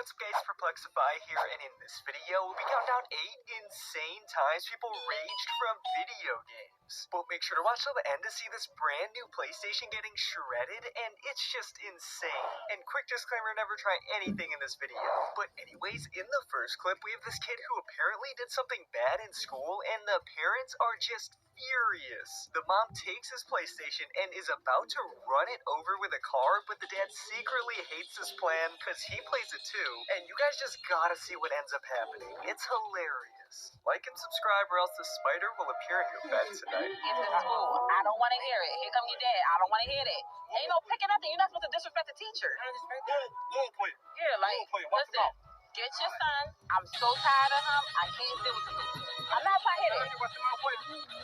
what's up guys, Perplexify here, and in this video, we'll be counting down 8 insane times people raged from video games. But make sure to watch till the end to see this brand new PlayStation getting shredded, and it's just insane. And quick disclaimer, never try anything in this video. But anyways, in the first clip, we have this kid who apparently did something bad in school, and the parents are just furious. The mom takes his PlayStation and is about to run it over with a car, but the dad secretly hates this plan because he plays it too, and you guys just gotta see what ends up happening. It's hilarious. Like and subscribe or else the spider will appear in your bed tonight. It's in school. I don't want to hear it. Here come your dad. I don't want to hear that. Ain't no picking nothing. You're not supposed to disrespect the teacher. Yeah, like, listen, get your son. I'm so tired of him. I can't deal with him. I'm not trying to hear that.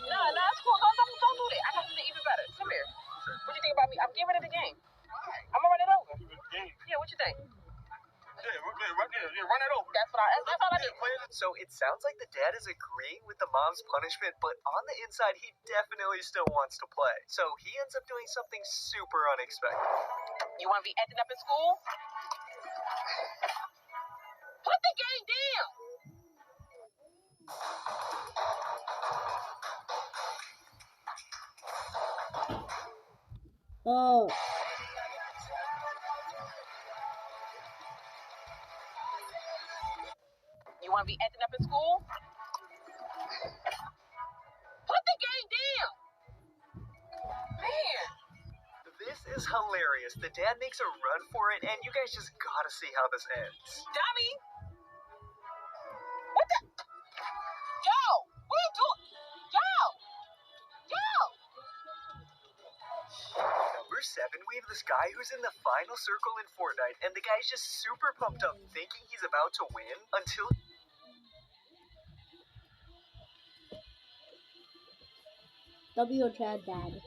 No, it's cool. Don't do that. I got something even better. Come here. What you think about me? I'm giving it the game. I'm gonna run it over. Yeah, what you think? Run it over. That's all I do. So it sounds like the dad is agreeing with the mom's punishment, but on the inside, he definitely still wants to play. So he ends up doing something super unexpected. You want to be acting up in school? Put the game down. Oh. You want to be acting up in school? Put the game down. Man. This is hilarious. The dad makes a run for it, and you guys just gotta see how this ends. Dummy. What the? Yo, what are you doing? Yo. Number 7, we have this guy who's in the final circle in Fortnite, and the guy's just super pumped up, thinking he's about to win, until W Chad Dad.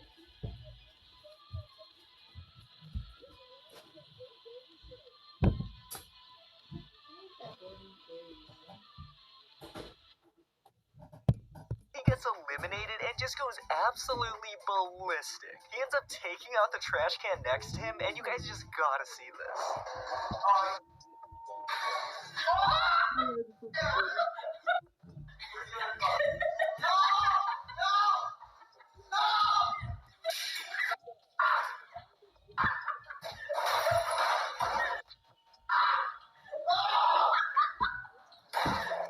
he gets eliminated and just goes absolutely ballistic. He ends up taking out the trash can next to him, and you guys just gotta see this.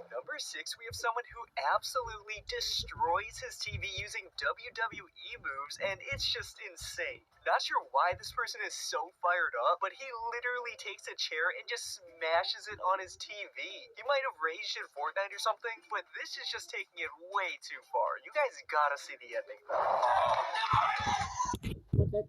Number 6, we have someone who absolutely destroys his TV using WWE moves, and it's just insane. Not sure why this person is so fired up, but he literally takes a chair and just smashes it on his TV. He might have raged in Fortnite or something, but this is just taking it way too far. You guys gotta see the ending though. With it.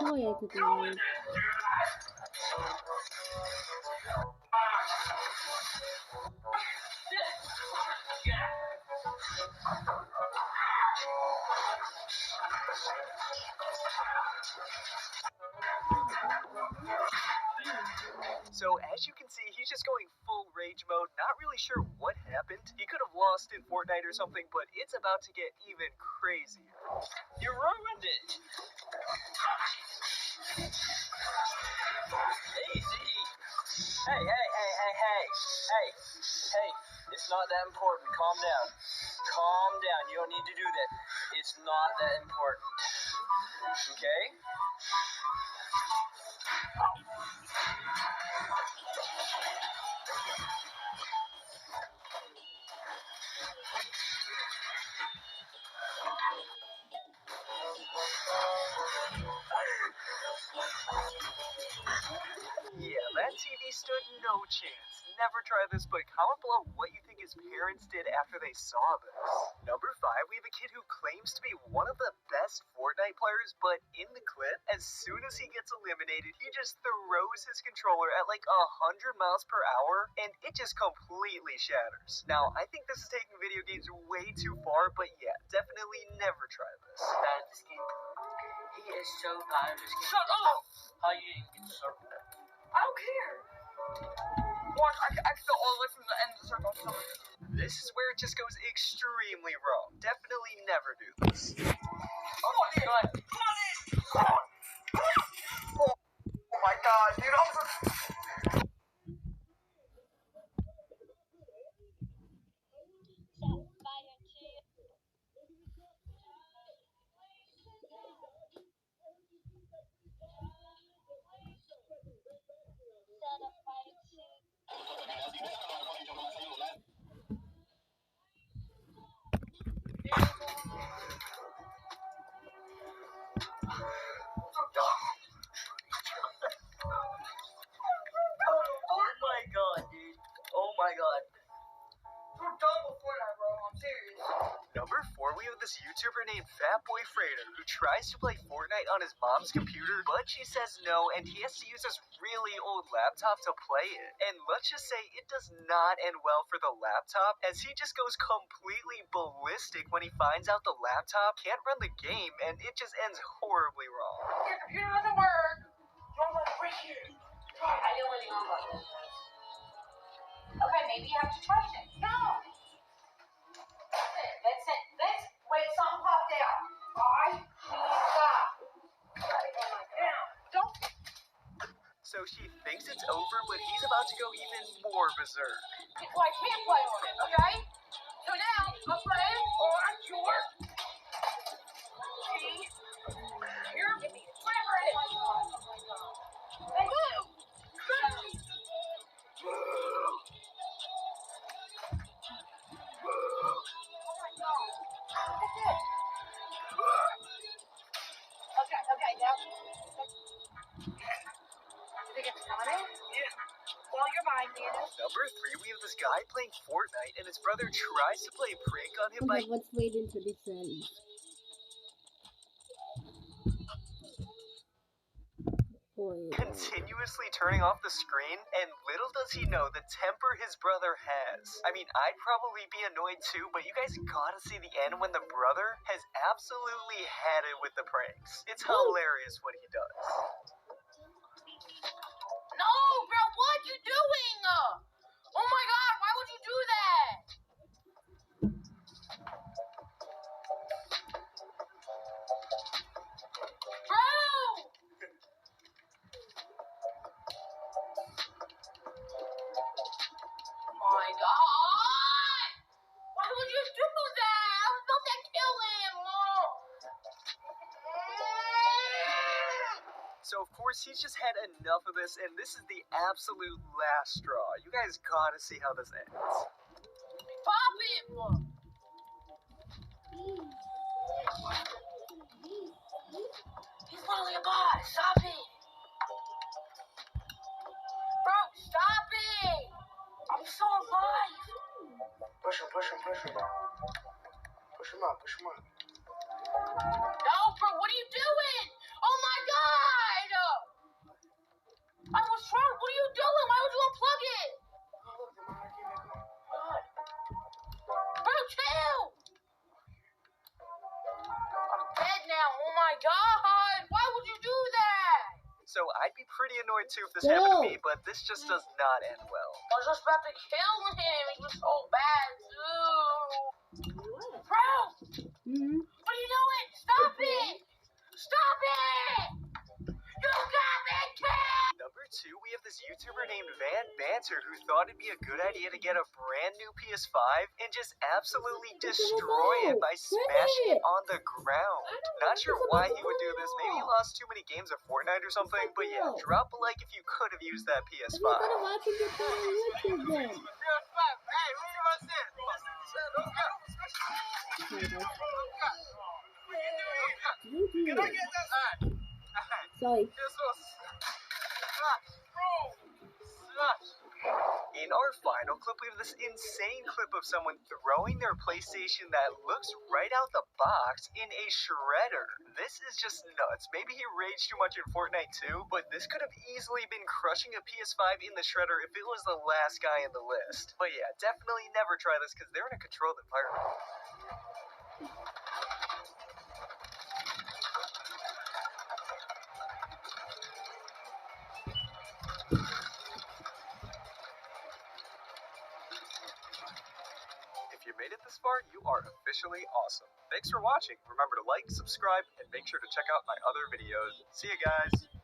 Oh yeah, to do. So as you can see, he's just going full rage mode, not really sure what happened. He could have lost in Fortnite or something, but it's about to get even crazier. You ruined it. Easy. Hey. It's not that important. Calm down. You don't need to do that. It's not that important. Okay? TV stood no chance. Never try this, but comment below what you think his parents did after they saw this. Number 5, we have a kid who claims to be one of the best Fortnite players, but in the clip, as soon as he gets eliminated, he just throws his controller at like 100 miles per hour, and it just completely shatters. Now, I think this is taking video games way too far, but yeah, definitely never try this. Bad at this game. He is so bad at this game. Shut up! How you didn't get the circle? I don't care. Watch, I can exit all the way from the end of the circle. This is where it just goes extremely wrong. Definitely never do this. Oh my god. Oh my god, dude, I'm so... Number 4, we have this YouTuber named Fatboy Frater who tries to play Fortnite on his mom's computer, but she says no, and he has to use this really old laptop to play it. And let's just say it does not end well for the laptop, as he just goes completely ballistic when he finds out the laptop can't run the game, and it just ends horribly wrong. Your computer doesn't work. Don't let it break here. I know where the on button is. Okay, maybe you have to charge it. No. That's it. Wait, something popped out. I need stop. Don't. So she thinks it's over, but he's about to go even more berserk. Well, I can't play on it, okay? So now, I'm playing on your key. Here, whatever it is. And move! Okay, now. Did it get started? Yeah. Well, you're mine, Nana. Number 3, we have this guy playing Fortnite, and his brother tries to play a prank on him by Okay, let's wait until this ends. continuously turning off the screen, and little does he know the temper his brother has. I mean, I'd probably be annoyed too, but you guys gotta see the end when the brother has absolutely had it with the pranks. It's hilarious what he does. No, bro, what you doing? Oh my god, why would you do that? So of course he's just had enough of this, and this is the absolute last straw. You guys gotta see how this ends. Pop him! He's literally a bot. Stop it! Bro, stop it! I'm so alive! Push him. Push him up. No, bro, what are you doing? Oh my god! I was trying. What are you doing? Why would you unplug it? God. Bro, chill! I'm dead now. Oh my god! Why would you do that? So I'd be pretty annoyed too if this happened to me, but this just does not end well. I was just about to kill him. He was so bad, too. Bro! What are you doing? Stop it! Stop it! You got me, kid! Number 2, we have this YouTuber named Van Banter who thought it'd be a good idea to get a brand new PS5 and just absolutely destroy it by smashing it on the ground. Not sure why he would do this. Maybe he lost too many games of Fortnite or something, but yeah, drop a like if you could have used that PS5. I'm gonna watch it on YouTube then. Hey, what you about to say? Can I get that? Sorry. In our final clip, we have this insane clip of someone throwing their PlayStation that looks right out the box in a shredder. This is just nuts. Maybe he raged too much in Fortnite too, but this could have easily been crushing a PS5 in the shredder if it was the last guy in the list. But yeah, definitely never try this because they're in a controlled environment. If you made it this far, you are officially awesome. Thanks for watching. Remember to like, subscribe, and make sure to check out my other videos. See you guys!